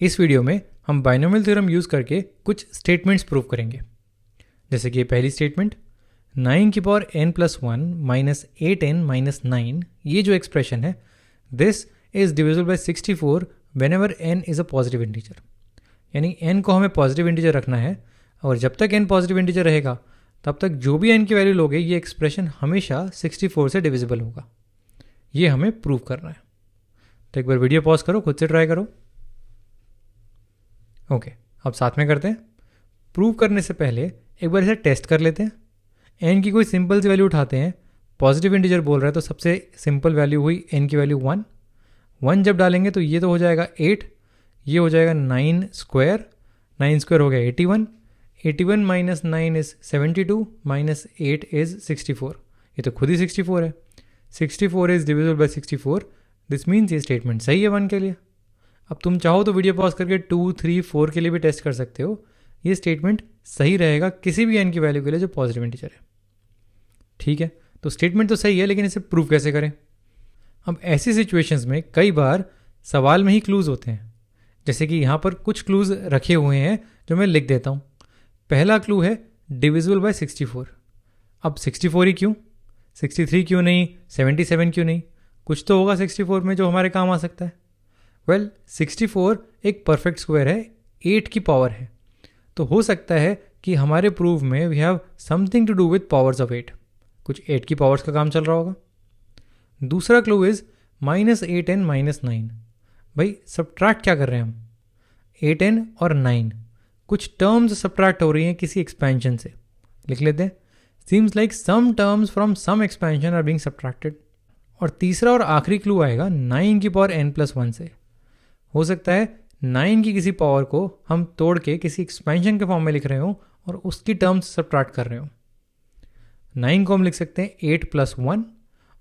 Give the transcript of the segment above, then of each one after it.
इस वीडियो में हम बाइनोमियल थ्योरम यूज़ करके कुछ स्टेटमेंट्स प्रूव करेंगे। जैसे कि ये पहली स्टेटमेंट 9 की power n plus 1 minus 8n minus 9, ये जो एक्सप्रेशन है this is divisible by 64 when ever n is a positive integer. यानी n को हमें पॉजिटिव इंटीजर रखना है और जब तक n पॉजिटिव इंटीजर रहेगा तब तक जो भी n की वैल्यू लोगे ये एक्सप्रेशन हमेशा 64 से डिविजिबल होगा। ये हमें प्रूव करना है। तो एक बार वीडियो पॉज करो, खुद से ट्राई करो। ओके, अब साथ में करते हैं। प्रूव करने से पहले एक बार इसे टेस्ट कर लेते हैं। n की कोई सिंपल सी वैल्यू उठाते हैं। पॉजिटिव इंटीजर बोल रहा है तो सबसे सिंपल वैल्यू हुई n की वैल्यू 1 जब डालेंगे तो ये तो हो जाएगा 8, ये हो जाएगा 9 स्क्वायर, 9 स्क्वायर हो गया 81 माइनस 9 इज 72 माइनस 8 इज 64। ये तो खुद ही 64 है। 64 is divisible by 64, this means ये स्टेटमेंट सही है 1 के लिए। अब तुम चाहो तो वीडियो पॉज करके 2, 3, 4 के लिए भी टेस्ट कर सकते हो। ये स्टेटमेंट सही रहेगा किसी भी n की वैल्यू के लिए जो पॉजिटिव इंटीजर है। ठीक है, तो स्टेटमेंट तो सही है, लेकिन इसे प्रूव कैसे करें। अब ऐसी सिचुएशंस में कई बार सवाल में ही क्लूज होते हैं। जैसे कि यहाँ पर कुछ क्लूज रखे हुए हैं जो मैं लिख देता हूँ। पहला क्लू है डिविजिबल बाय 64। अब 64 ही क्यों, 63 क्यों नहीं, 77 क्यों नहीं, कुछ तो होगा 64 में जो हमारे काम आ सकता है। वेल 64 एक परफेक्ट स्क्वायर है, 8 की पावर है, तो हो सकता है कि हमारे प्रूफ में we have something to do with powers of 8, कुछ 8 की पावर्स का काम चल रहा होगा। दूसरा clue is minus 8n minus 9। भाई सब्ट्रैक्ट क्या कर रहे हैं हम, 8n और 9, कुछ टर्म्स सब्ट्रैक्ट हो रही हैं किसी एक्सपेंशन से। लिख लेते हैं, seems like some terms from some expansion are being subtracted. और तीसरा और आखिरी क्लू आएगा 9 की पावर n प्लस 1 से। हो सकता है 9 की किसी पावर को हम तोड़ के किसी एक्सपेंशन के फॉर्म में लिख रहे हो और उसकी टर्म्स सब्ट्रैक्ट कर रहे हो। 9 को हम लिख सकते हैं 8 प्लस 1।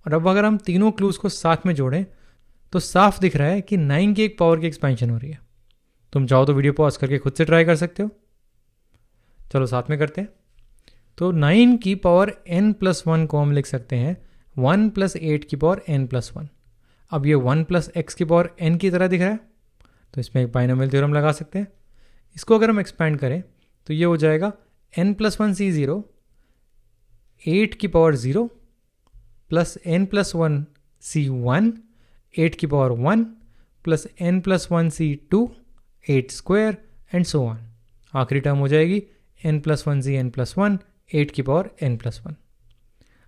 और अब अगर हम तीनों क्लूज को साथ में जोड़ें तो साफ दिख रहा है कि 9 की एक पावर की एक्सपेंशन हो रही है। तुम चाहो तो वीडियो पॉज करके खुद से ट्राई कर सकते हो। चलो साथ में करते हैं। तो 9 की पावर n प्लस 1 को हम लिख सकते हैं 1 प्लस 8 की पावर n प्लस 1। अब ये 1 प्लस x की पावर n की तरह दिख रहा है, तो इसमें एक बाइनोमियल थ्योरम लगा सकते हैं। इसको अगर हम एक्सपेंड करें तो ये हो जाएगा n प्लस 1 c0 8 की power 0 plus n plus 1 c1 8 की power 1 plus n plus 1 c2 8 square and so on. आखिरी टर्म हो जाएगी n plus 1 c n plus 1 8 की पावर n प्लस 1।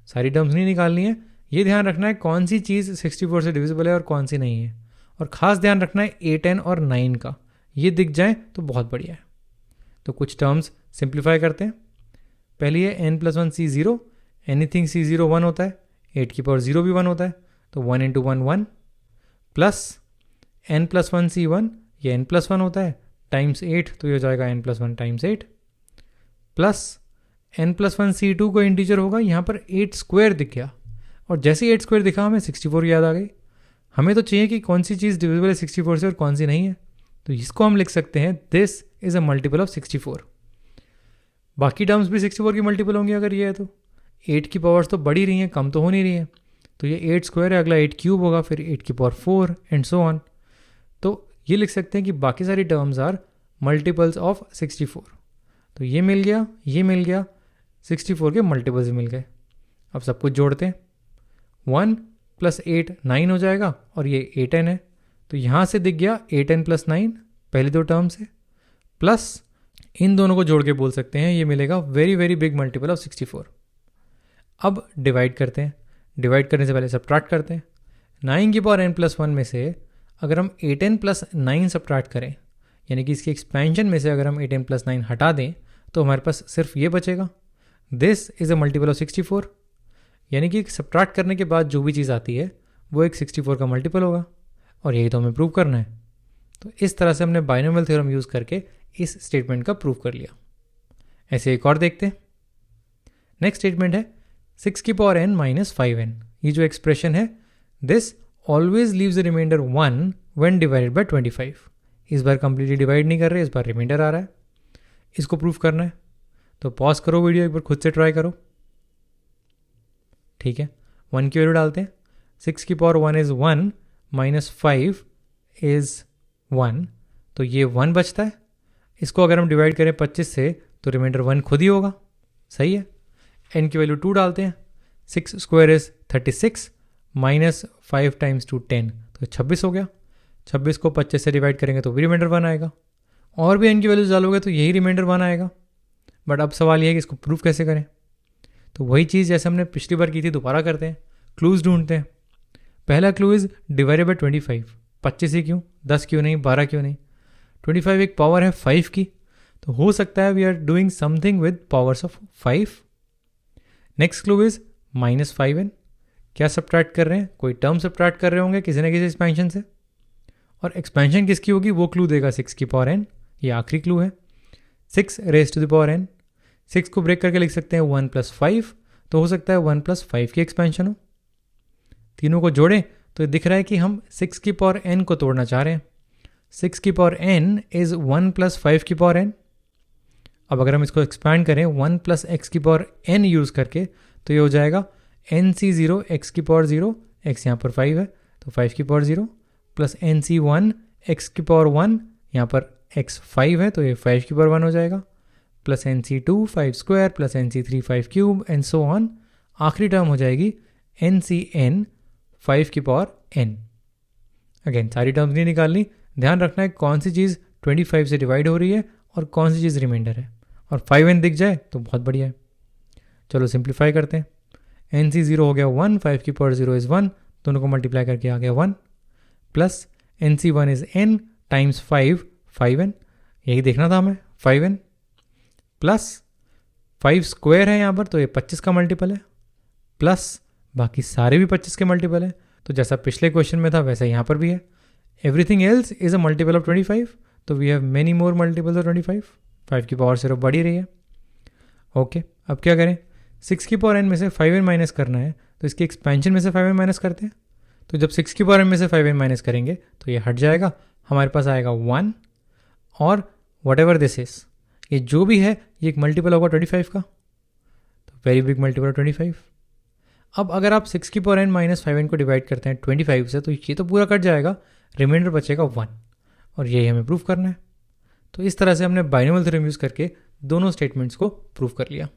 सारी टर्म्स नहीं निकालनी है, ये ध्यान रखना है कौन सी चीज़ 64 से डिविजिबल है और कौन सी नहीं है। और ख़ास ध्यान रखना है 8n और 9 का, ये दिख जाए तो बहुत बढ़िया है। तो कुछ टर्म्स सिंप्लीफाई करते हैं। पहली है n plus 1 c0, anything c0 1 होता है, 8 की पावर 0 भी 1 होता है, तो 1 into 1 1 plus n plus 1 c1, ये n प्लस 1 होता है, टाइम्स 8, तो ये हो जाएगा n plus 1 times 8 plus n plus 1 c2 को इंटीजर होगा, यहाँ पर 8 स्क्वायर दिख गया और जैसे ही 8 स्क्वायर दिखा हमें 64 याद आ गई। हमें तो चाहिए कि कौन सी चीज़ डिविजिबल है 64 से और कौन सी नहीं है, तो इसको हम लिख सकते हैं this is a multiple of 64। बाकी टर्म्स भी 64 की मल्टीपल होंगी अगर ये है तो। 8 की पावर्स तो बढ़ ही रही हैं, कम तो हो नहीं रही है, तो ये 8 स्क्वायर है, अगला 8 क्यूब होगा, फिर 8 की पावर 4 एंड सो ऑन। तो ये लिख सकते हैं कि बाकी सारी टर्म्स आर मल्टीपल्स ऑफ 64। तो ये मिल गया, ये मिल गया, 64 के मल्टीपल्स मिल गए। अब सब कुछ जोड़ते हैं, 1 प्लस 8 9 हो जाएगा और ये 8n है, तो यहाँ से दिख गया 8n प्लस 9 पहली दो टर्म से, प्लस इन दोनों को जोड़ के बोल सकते हैं ये मिलेगा very very big multiple of 64। अब डिवाइड करते हैं। डिवाइड करने से पहले सब्ट्रैक्ट करते हैं। 9 की पावर n प्लस 1 में से अगर हम 8n प्लस 9 सब्ट्रैक्ट करें, यानी कि इसके एक्सपेंशन में से अगर हम 8n प्लस 9 हटा दें तो हमारे पास सिर्फ ये बचेगा, this is a multiple of 64। यानी कि सब्ट्रैक्ट करने के बाद जो भी चीज़ आती है वो एक 64 का मल्टीपल होगा, और यही तो हमें प्रूव करना है। तो इस तरह से हमने बाइनोमियल थ्योरम यूज़ करके इस स्टेटमेंट का प्रूव कर लिया। ऐसे एक और देखते हैं। नेक्स्ट स्टेटमेंट है 6 की पावर n माइनस 5n। ये जो एक्सप्रेशन है this always leaves the remainder 1 when divided by 25। इस बार कंप्लीटली डिवाइड नहीं कर रहे, इस बार रिमाइंडर आ रहा है, इसको प्रूव करना है। तो पॉज करो वीडियो, एक बार खुद से ट्राई करो। ठीक है, 1 की वैल्यू डालते हैं। 6 की पावर 1 इज़ 1 माइनस 5 इज़ 1, तो ये 1 बचता है। इसको अगर हम डिवाइड करें 25 से तो रिमाइंडर 1 खुद ही होगा। सही है। n की वैल्यू 2 डालते हैं। 6 स्क्वायर इज 36 माइनस 5 टाइम्स 2 10, तो 26 हो गया। 26 को 25 से डिवाइड करेंगे तो भी रिमाइंडर 1 आएगा। और भी n की वैल्यूज डालोगे तो यही रिमाइंडर 1 आएगा। बट अब सवाल ये है कि इसको प्रूफ कैसे करें। तो वही चीज़ जैसे हमने पिछली बार की थी दोबारा करते हैं, क्लूज ढूंढते हैं। पहला क्लू इज डिवाइडेड बाय 25। 25 ही क्यों, 10 क्यों नहीं, 12 क्यों नहीं। 25 एक पावर है 5 की, तो हो सकता है we are doing something with powers of 5। Next clue is -5n। क्या सब्ट्रैक्ट कर रहे हैं, कोई टर्म सब्ट्रैक्ट कर रहे होंगे किसी न किसी एक्सपेंशन से, और एक्सपेंशन किसकी होगी वो क्लू देगा 6 की पावर n। ये आखिरी क्लू है, 6 raise to the power n। 6 को ब्रेक करके लिख सकते हैं 1 + 5, तो हो सकता है 1 + 5 की एक्सपेंशन हो। तीनों को जोड़ें तो ये दिख रहा है कि हम 6 की पावर n को तोड़ना चाह रहे हैं। 6 की पावर n इज 1 + 5 की पावर n। अब अगर हम इसको एक्सपैंड करें 1 + x की पावर n यूज़ करके, तो ये हो जाएगा nc0 x की पावर 0, x यहाँ पर 5 है तो 5 की पावर 0, प्लस nc1 x की पावर 1, यहाँ पर x 5 है तो ये 5 की पावर 1 हो जाएगा, plus nc2 5 square plus nc3 5 cube and so on. आखिरी टर्म हो जाएगी ncn 5 की पावर n। अगेन सारी टर्म्स नहीं निकालनी, ध्यान रखना है कौन सी चीज़ 25 से डिवाइड हो रही है और कौन सी चीज़ रिमाइंडर है, और 5n दिख जाए तो बहुत बढ़िया है। चलो सिंप्लीफाई करते हैं। nc0 हो गया 1, 5 की पावर 0 इज़ 1, दोनों को मल्टीप्लाई करके आ गया 1, plus nc1 is n times 5, 5n, यही देखना था हमें 5n, प्लस 5 स्क्वायर है यहाँ पर तो ये 25 का मल्टीपल है, प्लस बाकी सारे भी 25 के मल्टीपल है। तो जैसा पिछले क्वेश्चन में था वैसा यहाँ पर भी है। Everything else is a multiple of 25, तो we have many more multiples of 25। 5 की पावर 0 बढ़ ही रही है। ओके, अब क्या करें, 6 की पावर n में से 5n माइनस करना है, तो इसकी एक्सपेंशन में से 5n माइनस करते हैं। तो जब 6 की पावर n में से 5n माइनस करेंगे तो ये हट जाएगा, हमारे पास आएगा 1, और वट एवर दिस इज, ये जो भी है ये एक मल्टीपल होगा 25 का, तो वेरी बिग मल्टीपल ऑफ 25। अब अगर आप 6 की पावर n माइनस 5n को डिवाइड करते हैं 25 से, तो ये तो पूरा कट जाएगा, रिमाइंडर बचेगा 1, और यही हमें प्रूफ करना है। तो इस तरह से हमने बाइनोमियल थ्योरम यूज़ करके दोनों स्टेटमेंट्स को प्रूफ कर लिया।